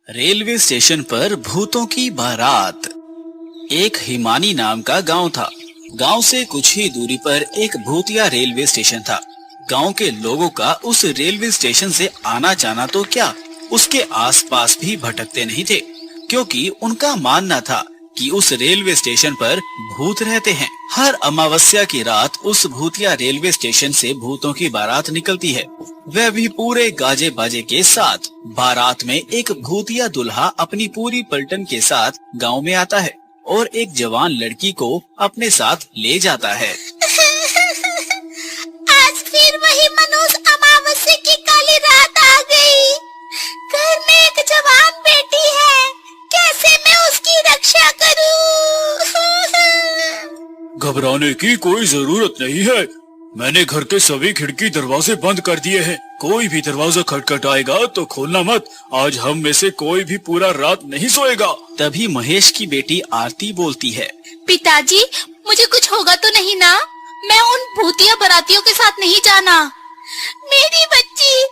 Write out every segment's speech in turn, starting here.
Railway station पर भूतों की बारात। एक हिमानी नाम का गांव था। गांव से कुछ ही दूरी पर एक भूतिया रेलवे स्टेशन था। गांव के लोगों का उस रेलवे स्टेशन से आना जाना तो क्या, उसके आसपास भी भटकते नहीं थे, क्योंकि उनका मानना था कि उस रेलवे स्टेशन पर भूत रहते हैं। हर अमावस्या की रात उस भूतिया रेलवे स्टेशन से भूतों की बारात निकलती है, वह भी पूरे गाजे बाजे के साथ। बारात में एक भूतिया दुल्हा अपनी पूरी पलटन के साथ गांव में आता है और एक जवान लड़की को अपने साथ ले जाता है। आज फिर वही मनोज अमावस्या की काली रात आ गई। घर में एक जवान बेटी है, कैसे मैं उसकी रक्षा करूं? घबराने की कोई जरूरत नहीं है। मैंने घर के सभी खिड़की दरवाजे बंद कर दिए हैं। कोई भी दरवाजा खटखटाएगा तो खोलना मत। आज हम में से कोई भी पूरा रात नहीं सोएगा। तभी महेश की बेटी आरती बोलती है, पिताजी, मुझे कुछ होगा तो नहीं ना? मैं उन भूतिया बारातियों के साथ नहीं जाना। मेरी बच्ची,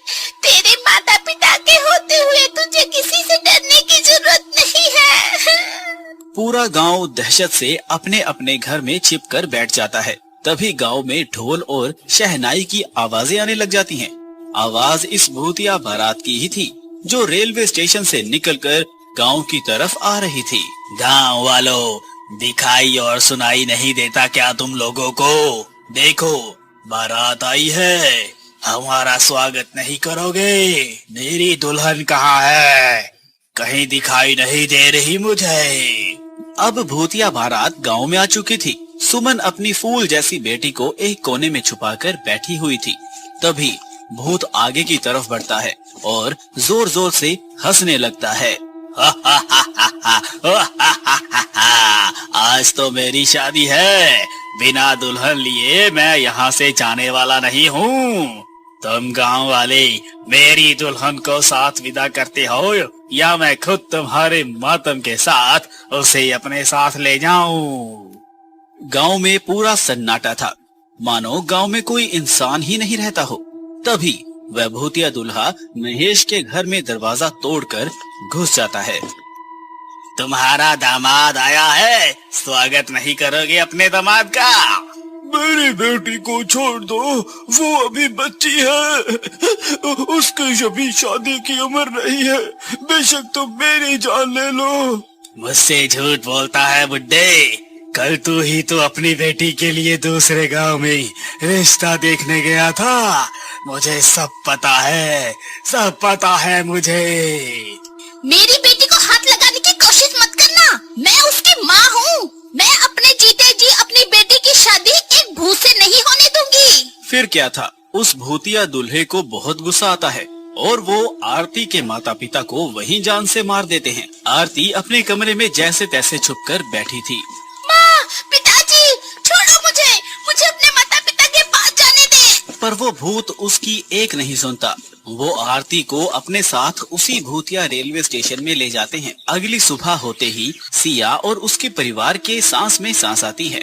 तेरे माता पिता के होते हुए तुझे किसी से डरने की जरूरत नहीं है। पूरा गांव दहशत से अपने अपने घर में छिपकर बैठ जाता है। तभी गांव में ढोल और शहनाई की आवाजें आने लग जाती हैं। आवाज इस भूतिया बारात की ही थी, जो रेलवे स्टेशन से निकलकर गांव की तरफ आ रही थी। गांव वालों, दिखाई और सुनाई नहीं देता क्या तुम लोगों को? देखो, बारात आई है, हमारा स्वागत नहीं करोगे? मेरी दुल्हन कहाँ है? कहीं दिखाई नहीं दे रही मुझे। अब भूतिया बारात गांव में आ चुकी थी। सुमन अपनी फूल जैसी बेटी को एक कोने में छुपाकर बैठी हुई थी। तभी भूत आगे की तरफ बढ़ता है और जोर जोर से हंसने लगता है। आज तो मेरी शादी है, बिना दुल्हन लिए मैं यहाँ से जाने वाला नहीं हूँ। तुम गांव वाले मेरी दुल्हन को साथ विदा करते हो या मैं खुद तुम्हारे मातम के साथ उसे अपने साथ ले जाऊं? गांव में पूरा सन्नाटा था, मानो गांव में कोई इंसान ही नहीं रहता हो। तभी वह भूतिया दुल्हा महेश के घर में दरवाजा तोड़कर घुस जाता है। तुम्हारा दामाद आया है, स्वागत नहीं करोगे अपने दामाद का? मेरी बेटी को छोड़ दो, वो अभी बच्ची है। उसकी अभी शादी की उम्र नहीं है। बेशक तुम मेरी जान ले लो। मुझसे झूठ बोलता है बुड्ढे। कल तू ही तो अपनी बेटी के लिए दूसरे गांव में रिश्ता देखने गया था। मुझे सब पता है, सब पता है मुझे। मेरी बेटी को हाथ लगाने की कोशिश मत करना। मैं उसकी माँ हूँ। मैं अपने जीते जी अपनी बेटी की शादी एक भूत से नहीं होने दूंगी। फिर क्या था, उस भूतिया दूल्हे को बहुत गुस्सा आता है और वो आरती के माता पिता को वहीं जान से मार देते हैं। आरती अपने कमरे में जैसे तैसे छुपकर बैठी थी। माँ, पिताजी, छोड़ो मुझे, मुझे अपने माता पिता के पास जाने दे। पर वो भूत उसकी एक नहीं सुनता। वो आरती को अपने साथ उसी भूतिया रेलवे स्टेशन में ले जाते हैं। अगली सुबह होते ही सिया और उसके परिवार के सांस में सांस आती है।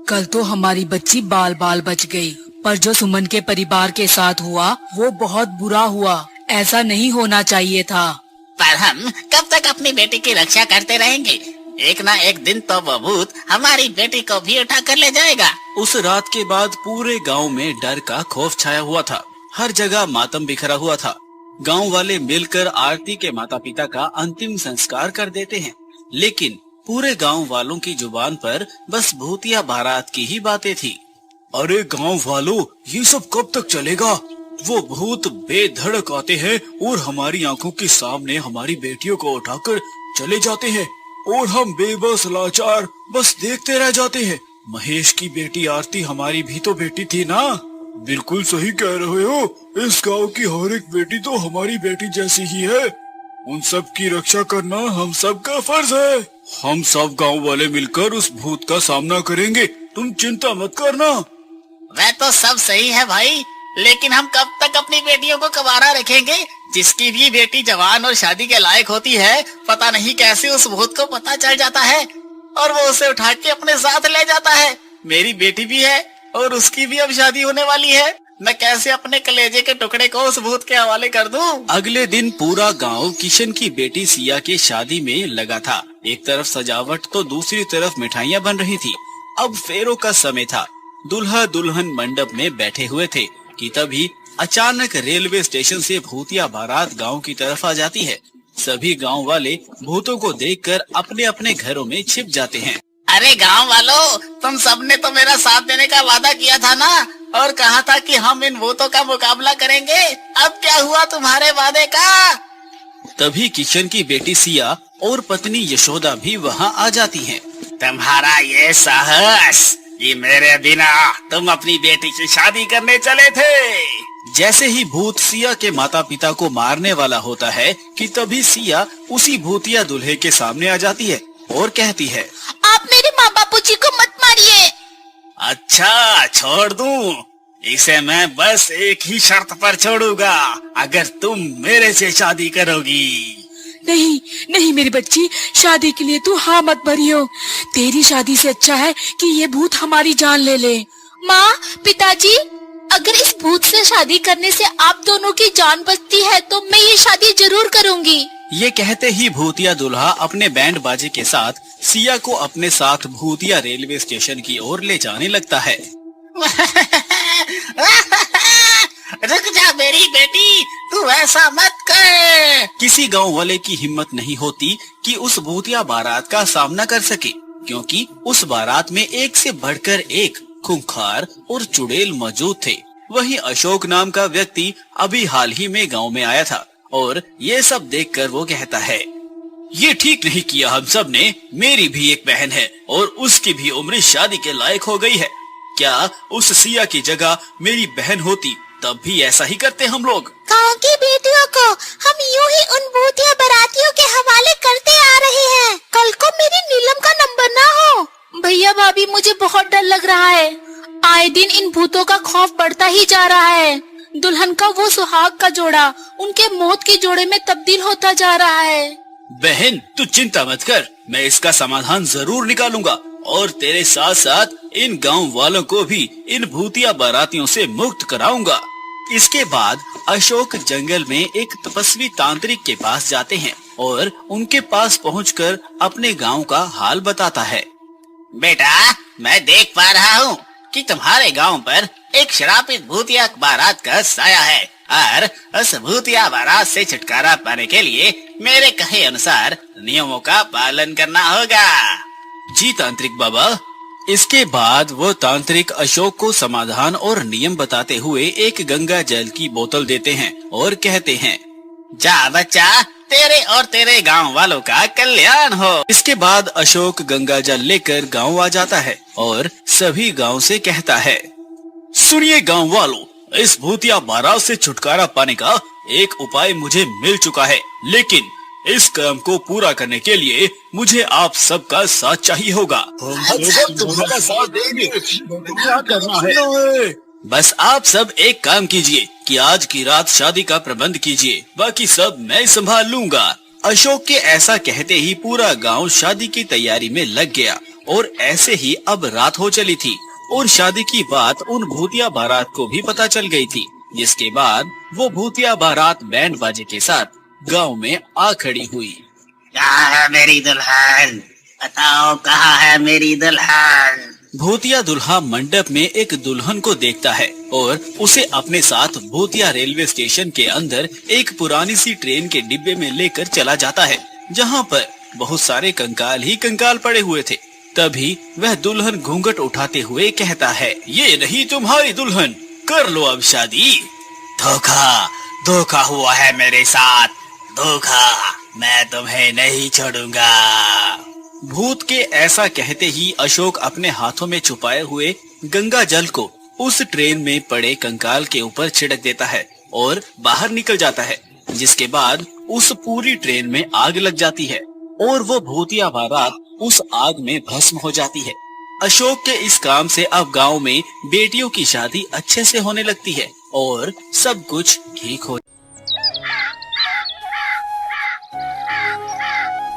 कल तो हमारी बच्ची बाल बाल बच गई, पर जो सुमन के परिवार के साथ हुआ वो बहुत बुरा हुआ। ऐसा नहीं होना चाहिए था। पर हम कब तक अपनी बेटी की रक्षा करते रहेंगे? एक ना एक दिन तो वो भूत हमारी बेटी को भी उठा कर ले जाएगा। उस रात के बाद पूरे गांव में डर का खौफ छाया हुआ था। हर जगह मातम बिखरा हुआ था। गांव वाले मिलकर आरती के माता पिता का अंतिम संस्कार कर देते हैं, लेकिन पूरे गांव वालों की जुबान पर बस भूतिया बारात की ही बातें थी। अरे गांव वालों, ये सब कब तक चलेगा? वो भूत बेधड़क आते हैं और हमारी आंखों के सामने हमारी बेटियों को उठाकर चले जाते हैं और हम बेबस लाचार बस देखते रह जाते हैं। महेश की बेटी आरती हमारी भी तो बेटी थी ना? बिल्कुल सही कह रहे हो। इस गांव की हर एक बेटी तो हमारी बेटी जैसी ही है। उन सब की रक्षा करना हम सब का फर्ज है। हम सब गांव वाले मिलकर उस भूत का सामना करेंगे, तुम चिंता मत करना। वह तो सब सही है भाई, लेकिन हम कब तक अपनी बेटियों को कवारा रखेंगे? जिसकी भी बेटी जवान और शादी के लायक होती है, पता नहीं कैसे उस भूत को पता चल जाता है और वो उसे उठा के अपने साथ ले जाता है। मेरी बेटी भी है और उसकी भी अब शादी होने वाली है। मैं कैसे अपने कलेजे के टुकड़े को उस भूत के हवाले कर दूं? अगले दिन पूरा गांव किशन की बेटी सिया की शादी में लगा था। एक तरफ सजावट तो दूसरी तरफ मिठाइयाँ बन रही थी। अब फेरों का समय था। दुल्हा दुल्हन मंडप में बैठे हुए थे कि तभी अचानक रेलवे स्टेशन से भूतिया बारात गांव की तरफ आ जाती है। सभी गांव वाले भूतों को देखकर अपने अपने घरों में छिप जाते हैं। अरे गांव वालों, तुम सबने तो मेरा साथ देने का वादा किया था ना, और कहा था कि हम इन भूतों का मुकाबला करेंगे। अब क्या हुआ तुम्हारे वादे का? तभी किशन की बेटी सिया और पत्नी यशोदा भी वहां आ जाती हैं। तुम्हारा ये साहस कि मेरे बिना तुम अपनी बेटी की शादी करने चले थे। जैसे ही भूत सिया के माता पिता को मारने वाला होता है कि तभी सिया उसी भूतिया दूल्हे के सामने आ जाती है और कहती है, आप मेरे माँ बापू जी को मत मारिए। अच्छा, छोड़ दूं? इसे मैं बस एक ही शर्त पर छोड़ूंगा, अगर तुम मेरे से शादी करोगी। नहीं नहीं मेरी बच्ची, शादी के लिए तू हाँ मत भरियो। तेरी शादी से अच्छा है कि ये भूत हमारी जान ले ले। माँ, पिताजी, अगर इस भूत से शादी करने से आप दोनों की जान बचती है तो मैं ये शादी जरूर करूँगी। ये कहते ही भूतिया दूल्हा अपने बैंड बाजे के साथ सिया को अपने साथ भूतिया रेलवे स्टेशन की ओर ले जाने लगता है। रुक जा मेरी बेटी, तू ऐसा मत कर। किसी गांव वाले की हिम्मत नहीं होती कि उस भूतिया बारात का सामना कर सके, क्योंकि उस बारात में एक से बढ़कर एक खूंखार और चुड़ैल मौजूद थे। वहीं अशोक नाम का व्यक्ति अभी हाल ही में गांव में आया था और ये सब देखकर वो कहता है, ये ठीक नहीं किया हम सब ने। मेरी भी एक बहन है और उसकी भी उम्र शादी के लायक हो गई है। क्या उस सिया की जगह मेरी बहन होती तब भी ऐसा ही करते हम लोग। गाँव की बेटियों को हम यूं ही उन भूतिया बारातियों के हवाले करते आ रहे हैं। कल को मेरी नीलम का नंबर ना हो। भैया भाभी, मुझे बहुत डर लग रहा है। आए दिन इन भूतों का खौफ बढ़ता ही जा रहा है। दुल्हन का वो सुहाग का जोड़ा उनके मौत के जोड़े में तब्दील होता जा रहा है। बहन, तू चिंता मत कर, मैं इसका समाधान जरूर निकालूंगा और तेरे साथ साथ इन गांव वालों को भी इन भूतिया बारातियों से मुक्त कराऊंगा। इसके बाद अशोक जंगल में एक तपस्वी तांत्रिक के पास जाते हैं और उनके पास पहुंचकर अपने गांव का हाल बताता है। बेटा, मैं देख पा रहा हूँ कि तुम्हारे गांव पर एक श्रापित भूतिया बारात का साया है और उस भूतिया बारात से छुटकारा पाने के लिए मेरे कहे अनुसार नियमों का पालन करना होगा। जी तांत्रिक बाबा। इसके बाद वो तांत्रिक अशोक को समाधान और नियम बताते हुए एक गंगा जल की बोतल देते हैं और कहते हैं, जा बच्चा, तेरे और तेरे गांव वालों का कल्याण हो। इसके बाद अशोक गंगा जल लेकर गांव आ जाता है और सभी गांव से कहता है, सुनिए गांव वालों, इस भूतिया बारात से छुटकारा पाने का एक उपाय मुझे मिल चुका है, लेकिन इस काम को पूरा करने के लिए मुझे आप सबका साथ चाहिए होगा। तुम्हारा साथ देंगे, क्या करना है? बस आप सब एक काम कीजिए कि आज की रात शादी का प्रबंध कीजिए, बाकी सब मैं संभाल लूंगा। अशोक के ऐसा कहते ही पूरा गांव शादी की तैयारी में लग गया और ऐसे ही अब रात हो चली थी और शादी की बात उन भूतिया बारात को भी पता चल गई थी, जिसके बाद वो भूतिया बारात बैंड बाजे के साथ गांव में आ खड़ी हुई। कहाँ है मेरी दुल्हन? बताओ, कहाँ है मेरी दुल्हन? भूतिया दूल्हा मंडप में एक दुल्हन को देखता है और उसे अपने साथ भूतिया रेलवे स्टेशन के अंदर एक पुरानी सी ट्रेन के डिब्बे में लेकर चला जाता है, जहाँ पर बहुत सारे कंकाल ही कंकाल पड़े हुए थे। तभी वह दुल्हन घूंघट उठाते हुए कहता है, ये नहीं तुम्हारी दुल्हन, कर लो अब शादी। धोखा हुआ है मेरे साथ, धोखा, मैं तुम्हें नहीं छोड़ूंगा। भूत के ऐसा कहते ही अशोक अपने हाथों में छुपाए हुए गंगा जल को उस ट्रेन में पड़े कंकाल के ऊपर छिड़क देता है और बाहर निकल जाता है, जिसके बाद उस पूरी ट्रेन में आग लग जाती है और वो भूतिया बारात उस आग में भस्म हो जाती है। अशोक के इस काम से अब गांव में बेटियों की शादी अच्छे से होने लगती है और सब कुछ ठीक हो।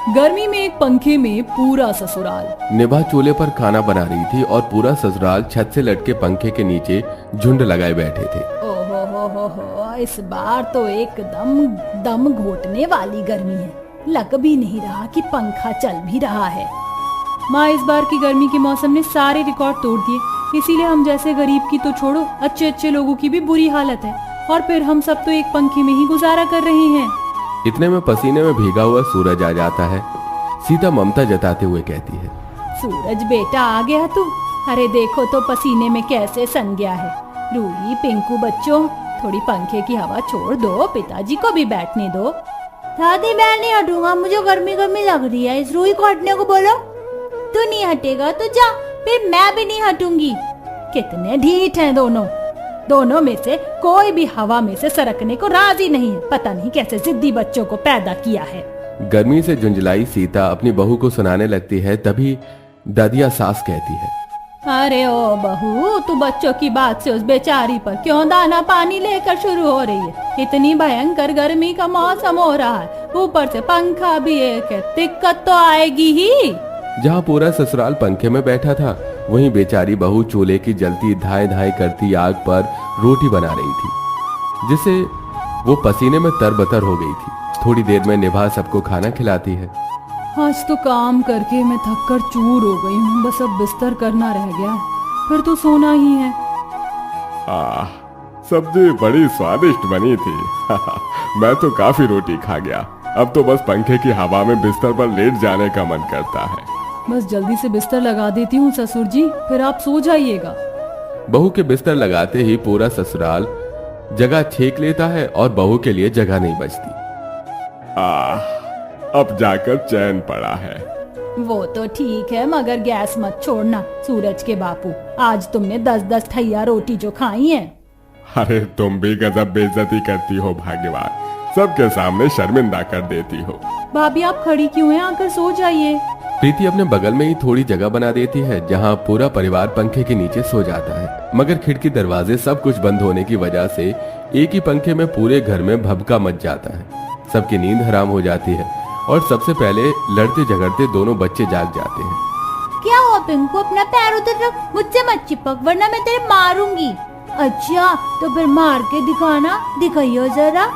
गर्मी में एक पंखे में पूरा ससुराल। निभा चूल्हे पर खाना बना रही थी और पूरा ससुराल छत से लटके पंखे के नीचे झुंड लगाए बैठे थे। ओहो, इस बार तो एकदम दम घोटने वाली गर्मी है। लग भी नहीं रहा कि पंखा चल भी रहा है। माँ, इस बार की गर्मी के मौसम ने सारे रिकॉर्ड तोड़ दिए, इसीलिए हम जैसे गरीब की तो छोड़ो, अच्छे अच्छे लोगों की भी बुरी हालत है। और फिर हम सब तो एक पंखे में ही गुजारा कर रहे हैं। इतने में पसीने में भीगा हुआ सूरज आ जाता है। सीता ममता जताते हुए कहती है, सूरज बेटा आ गया तू। अरे देखो तो पसीने में कैसे सन गया है। रूही, पिंकू बच्चों, थोड़ी पंखे की हवा छोड़ दो, पिताजी को भी बैठने दो। दादी, मैं नहीं हटूंगा, मुझे गर्मी गर्मी लग रही है। इस रूही को हटने को बोलो। तू नहीं हटेगा तो जा, फिर मैं भी नहीं हटूंगी। कितने ढीठ हैं दोनों में से कोई भी हवा में से सरकने को राजी नहीं है। पता नहीं कैसे जिद्दी बच्चों को पैदा किया है। गर्मी से झुंझलाई सीता अपनी बहू को सुनाने लगती है। तभी दादिया सास कहती है, अरे ओ बहू, तू बच्चों की बात से उस बेचारी पर क्यों दाना पानी लेकर शुरू हो रही है। इतनी भयंकर गर्मी का मौसम हो रहा है, ऊपर से पंखा भी एक है, दिक्कत तो आएगी ही। जहाँ पूरा ससुराल पंखे में बैठा था, वहीं बेचारी बहू चूल्हे की जलती धाए धाए करती आग पर रोटी बना रही थी, जिससे वो पसीने में तरबतर हो गई थी। थोड़ी देर में निभा सबको खाना खिलाती है। आज तो काम करके मैं थक कर चूर हो गई हूँ, बस अब बिस्तर करना रह गया, फिर तो सोना ही है। सब्जी बड़ी स्वादिष्ट बनी थी। मैं तो काफी रोटी खा गया। अब तो बस पंखे की हवा में बिस्तर पर लेट जाने का मन करता है। बस जल्दी से बिस्तर लगा देती हूँ ससुर जी, फिर आप सो जाइएगा। बहू के बिस्तर लगाते ही पूरा ससुराल जगह छेक लेता है और बहू के लिए जगह नहीं बचती। अब जाकर चैन पड़ा है। वो तो ठीक है, मगर गैस मत छोड़ना। सूरज के बापू, आज तुमने 10-10 ठैया रोटी जो खाई है। अरे तुम भी गजब बेइज्जती करती हो भाग्यवान, सबके सामने शर्मिंदा कर देती हो। भाभी, आप खड़ी क्यों हैं? आकर सो जाइए। प्रीति अपने बगल में ही थोड़ी जगह बना देती है, जहाँ पूरा परिवार पंखे के नीचे सो जाता है। मगर खिड़की दरवाजे सब कुछ बंद होने की वजह से एक ही पंखे में पूरे घर में भभका मच जाता है। सबकी नींद हराम हो जाती है और सबसे पहले लड़ते झगड़ते दोनों बच्चे जाग जाते हैं। क्या हुआ पिंकू, अपना पैर उधर रख, मुझसे मत चिपक वरना मैं तेरे मारूंगी। अच्छा तो फिर मार के दिखाना, दिखाइयो जरा।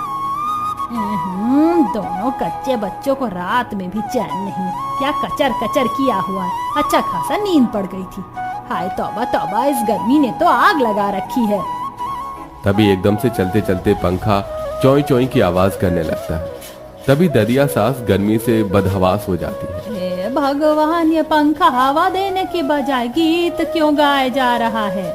दोनों कच्चे बच्चों को रात में भी चैन नहीं, क्या कचर कचर किया हुआ है। अच्छा खासा नींद पड़ गई थी। हाय तौबा तौबा, इस गर्मी ने तो आग लगा रखी है। तभी एकदम से चलते चलते पंखा चोई चोई की आवाज करने लगता है। तभी दरिया सास गर्मी से बदहवास हो जाती है। हे भगवान, ये पंखा हवा देने की बजाय गीत क्यों गाए जा रहा है।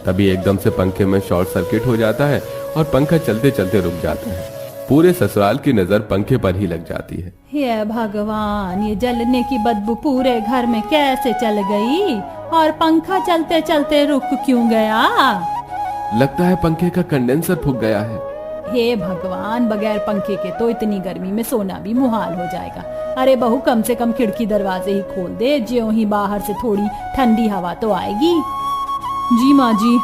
तभी एकदम से पंखे में शॉर्ट सर्किट हो जाता है और पंखा चलते चलते रुक जाता है। पूरे ससुराल की नजर पंखे पर ही लग जाती है। हे भगवान, ये जलने की बदबू पूरे घर में कैसे चल गई और पंखा चलते चलते रुक क्यों गया। लगता है पंखे का कंडेंसर फूक गया है। हे भगवान, बगैर पंखे के तो इतनी गर्मी में सोना भी मुहाल हो जाएगा। अरे बहू, कम से कम खिड़की दरवाजे ही खोल दे, ज्यों ही बाहर से थोड़ी ठंडी हवा तो आएगी। जी माँ जी।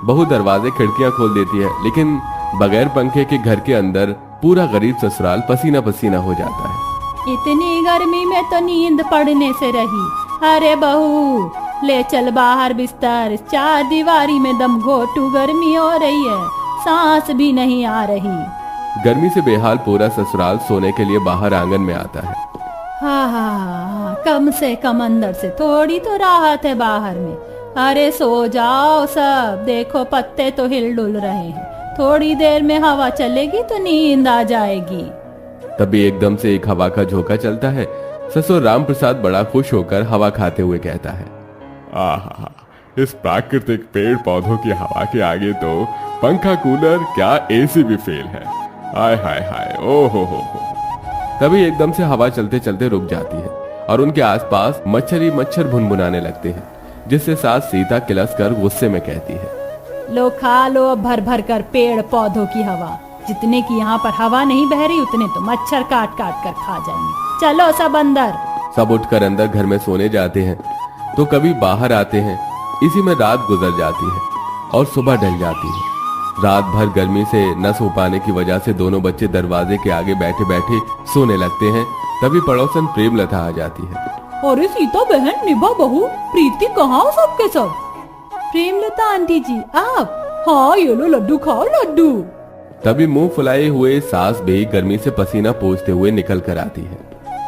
बहू दरवाजे खिड़कियां खोल देती है, लेकिन बगैर पंखे के घर के अंदर पूरा गरीब ससुराल पसीना पसीना हो जाता है। इतनी गर्मी में तो नींद पड़ने से रही। अरे बहू, ले चल बाहर बिस्तर, चार दीवारी में दम घोटू गर्मी हो रही है, सांस भी नहीं आ रही। गर्मी से बेहाल पूरा ससुराल सोने के लिए बाहर आंगन में आता है। हाँ, कम से कम अंदर से थोड़ी तो राहत है बाहर में। अरे सो जाओ सब, देखो पत्ते तो हिल डुल रहे हैं, थोड़ी देर में हवा चलेगी तो नींद आ जाएगी। तभी एकदम से एक हवा का झोंका चलता है। ससुर राम प्रसाद बड़ा खुश होकर हवा खाते हुए कहता है, आहा, इस प्राकृतिक पेड़ पौधों की हवा के आगे तो पंखा, कूलर, क्या एसी भी फेल है। हाय हाय हाय, ओ हो। तभी एकदम से हवा चलते चलते रुक जाती है और उनके आसपास मच्छर ही मच्छर भुनभुनाने लगते हैं, जिससे सास सीता किलस कर गुस्से में कहती है, लो खा लो भर भर कर पेड़ पौधों की हवा। जितने की यहाँ पर हवा नहीं बह रही, उतने तो मच्छर काट काट कर खा जाएंगे। चलो सब अंदर। सब उठकर अंदर घर में सोने जाते हैं तो कभी बाहर आते हैं। इसी में रात गुजर जाती है और सुबह ढल जाती है। रात भर गर्मी से न सो पाने की वजह से दोनों बच्चे दरवाजे के आगे बैठे बैठे सोने लगते हैं तभी पड़ोसन प्रेमलता आ जाती है। अरे सीता बहन, निभा बहू, प्रीति कहाँ हो सबके सब? प्रेमलता आंटी जी, आप? हाँ ये लो लड्डू खाओ लड्डू। तभी मुंह फुलाए हुए सास भी गर्मी से पसीना पोंछते हुए निकल कर आती है।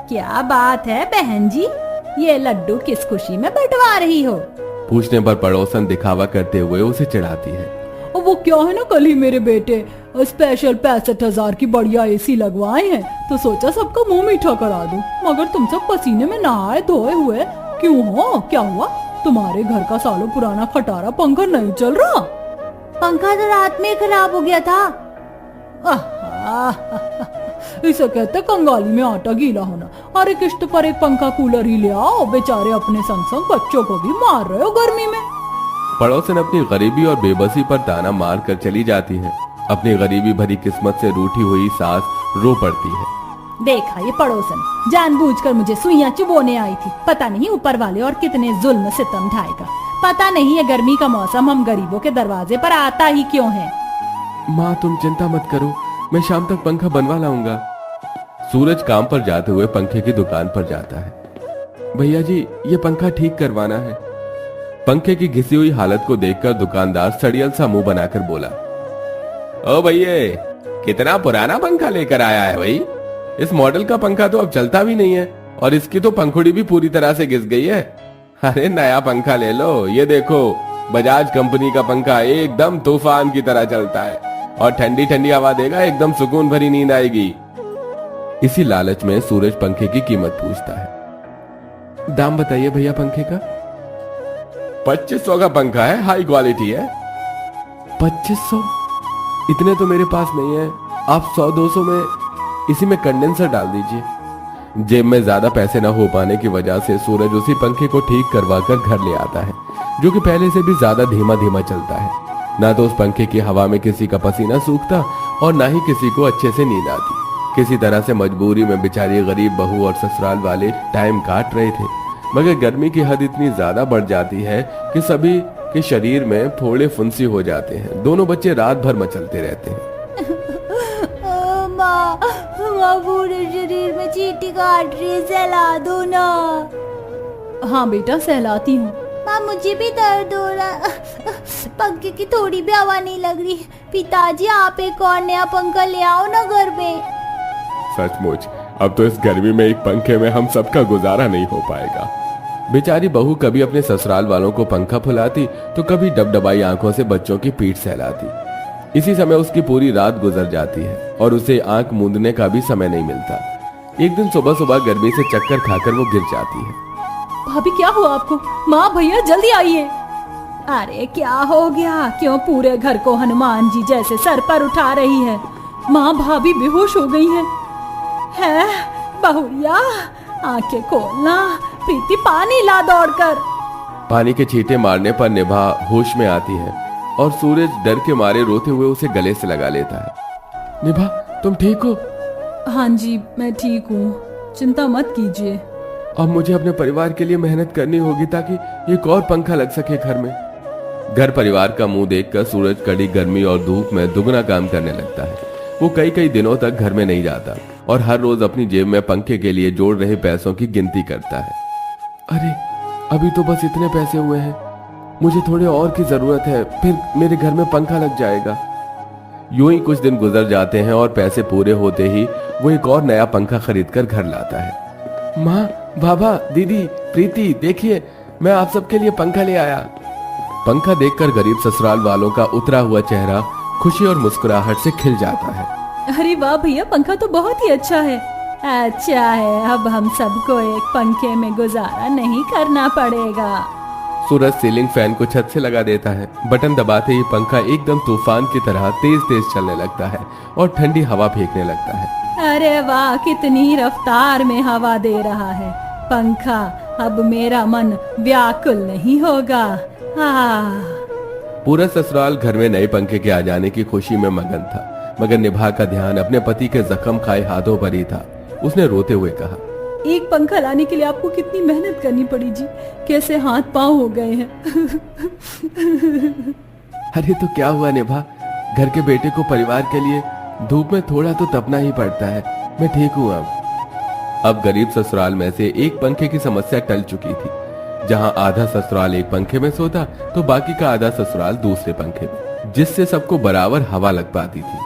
क्या बात है बहन जी, ये लड्डू किस खुशी में बंटवा रही हो? पूछने पर पड़ोसन दिखावा करते हुए उसे चिढ़ाती है। और वो क्या है ना, कल ही मेरे बेटे स्पेशल 65,000 की बढ़िया एसी लगवाए हैं, तो सोचा सबका मुंह मीठा करा दूं। मगर तुम सब पसीने में नहाए धोए हुए क्यों हो? क्या हुआ? तुम्हारे घर का सालों पुराना खटारा पंखा नहीं चल रहा? पंखा तो रात में खराब हो गया था। इसे कहते कंगाली में आटा गीला होना। अरे किश्त पर एक पंखा कूलर ही ले आओ, बेचारे अपने संग संग बच्चों को भी मार रहे हो गर्मी में। पड़ोसन अपनी गरीबी और बेबसी पर ताना मार कर चली जाती है। अपनी गरीबी भरी किस्मत से रूठी हुई सास रो पड़ती है। देखा ये पड़ोसन जानबूझकर मुझे सुइयां चुभोने आई थी। पता नहीं ऊपर वाले और कितने जुल्म सितम ढाएगा। पता नहीं ये गर्मी का मौसम हम गरीबों के दरवाजे पर आता ही क्यों है। माँ तुम चिंता मत करो, मैं शाम तक पंखा बनवा लाऊंगा। सूरज काम पर जाते हुए पंखे की दुकान पर जाता है। भैया जी ये पंखा ठीक करवाना है। पंखे की घिसी हुई हालत को देखकर दुकानदार सड़ियल सा मुंह बनाकर बोला, ओ भैया कितना पुराना पंखा लेकर आया है भाई। इस मॉडल का पंखा तो अब चलता भी नहीं है और इसकी तो पंखुड़ी भी पूरी तरह से घिस गई है। अरे नया पंखा ले लो, ये देखो बजाज कंपनी का पंखा एकदम तूफान की तरह चलता है और ठंडी ठंडी हवा देगा, एकदम सुकून भरी नींद आएगी। इसी लालच में सूरज पंखे की कीमत पूछता है। दाम बताइए भैया पंखे का। 2500 का पंखा है, हाई क्वालिटी है। 2500? इतने तो मेरे पास नहीं है, आप 100-200 में इसी में कंडेंसर डाल दीजिए। जेब में ज्यादा पैसे न हो पाने की वजह से सूरज उसी पंखे को ठीक करवा कर घर ले आता है, जो कि पहले से भी ज्यादा धीमा धीमा चलता है। ना तो उस पंखे की हवा में किसी का पसीना सूखता और ना ही किसी को अच्छे से नींद आती। किसी तरह से मजबूरी में बेचारी गरीब बहू और ससुराल वाले टाइम काट रहे थे, मगर गर्मी की हद इतनी ज्यादा बढ़ जाती है कि सभी के शरीर में फोड़े फुंसी हो जाते हैं। दोनों बच्चे रात भर मचलते रहते हैं। माँ पूरे शरीर में चींटी काट रही है, सहला दो ना। हाँ बेटा सहलाती हूँ। माँ मुझे भी दर्द हो रहा, पंखे की थोड़ी भी हवा नहीं लग रही। पिताजी आप एक और नया पंखा ले आओ ना घर में। सचमुच अब तो इस गर्मी में एक पंखे में हम सबका गुजारा नहीं हो पाएगा। बेचारी बहू कभी अपने ससुराल वालों को पंखा फुलाती तो कभी डबडबाई आंखों से बच्चों की पीठ सहलाती। इसी समय उसकी पूरी रात गुजर जाती है और उसे आंख मूंदने का भी समय नहीं मिलता। एक दिन सुबह सुबह गर्मी से चक्कर खाकर वो गिर जाती है। भाभी क्या हुआ आपको? माँ भैया जल्दी आइए। अरे क्या हो गया? क्यों पूरे घर को हनुमान जी जैसे सर पर उठा रही है? माँ भाभी बेहोश हो गई हैं। है बहुरिया, आंखें खोलना। प्रीति पानी ला दौड़कर। पानी के छींटे मारने पर निभा होश में आती है और सूरज डर के मारे रोते हुए उसे गले से लगा लेता है। निभा तुम ठीक हो? हाँ जी मैं ठीक हूँ, चिंता मत कीजिए। अब मुझे अपने परिवार के लिए मेहनत करनी होगी ताकि एक और पंखा लग सके घर में। घर परिवार का मुंह देखकर सूरज कड़ी गर्मी और धूप में दुगना काम करने लगता है। वो कई कई दिनों तक घर में नहीं जाता और हर रोज अपनी जेब में पंखे के लिए जोड़ रहे पैसों की गिनती करता है। अरे अभी तो बस इतने पैसे हुए हैं, मुझे थोड़े और की जरूरत है, फिर मेरे घर में पंखा लग जाएगा। यूं ही कुछ दिन गुजर जाते हैं और पैसे पूरे होते ही वो एक और नया पंखा खरीद कर घर लाता है। माँ, बाबा, दीदी, प्रीति देखिए मैं आप सबके लिए पंखा ले आया। पंखा देखकर गरीब ससुराल वालों का उतरा हुआ चेहरा खुशी और मुस्कुराहट से खिल जाता है। अरे वाह भैया, पंखा तो बहुत ही अच्छा है। अच्छा है, अब हम सबको एक पंखे में गुजारा नहीं करना पड़ेगा। सूरज सीलिंग फैन को छत से लगा देता है। बटन दबाते ही पंखा एकदम तूफान की तरह तेज तेज चलने लगता है और ठंडी हवा फेंकने लगता है। अरे वाह, कितनी रफ्तार में हवा दे रहा है पंखा। अब मेरा मन व्याकुल नहीं होगा। पूरा ससुराल घर में नए पंखे के आ जाने की खुशी में मगन था, मगर निभा का ध्यान अपने पति के जख्म खाए हाथों पर ही था। उसने रोते हुए कहा, एक पंखा लाने के लिए आपको कितनी मेहनत करनी पड़ी जी, कैसे हाथ पांव हो गए हैं। अरे तो क्या हुआ निभा, घर के बेटे को परिवार के लिए धूप में थोड़ा तो तपना ही पड़ता है। मैं ठीक हूँ अब। अब गरीब ससुराल में से एक पंखे की समस्या टल चुकी थी। जहां आधा ससुराल एक पंखे में सोता तो बाकी का आधा ससुराल दूसरे पंखे में, जिससे सबको बराबर हवा लग पाती थी।